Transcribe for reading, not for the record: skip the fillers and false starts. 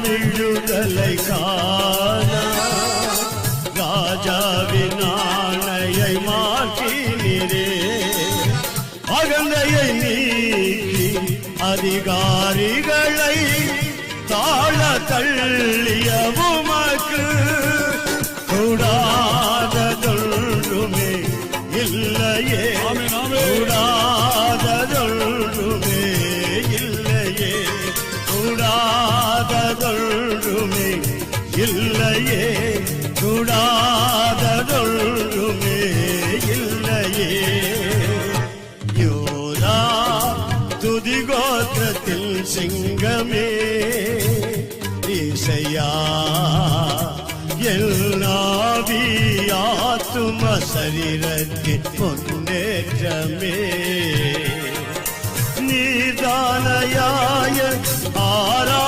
விடுதலை காண ராஜாவின் ஆணையை மாற்றினீரே. அகந்தையை நீக்கி அதிகாரிகளை தாழ தள்ளிய உமக்கு கூடாததொன்றுமே இல்லையே. கூடாததொன்றுமே இல்லையே. கூடாததொன்றுமே இல்லையே. கூடாததொன்றுமே இல்லையே. யூதா துதிகோத்திரத்தில் சிங்கமே இசையா எல்லாவியாத்தும சரீரத்தின் முன்னேற்றமே நீதானயாய ஆரா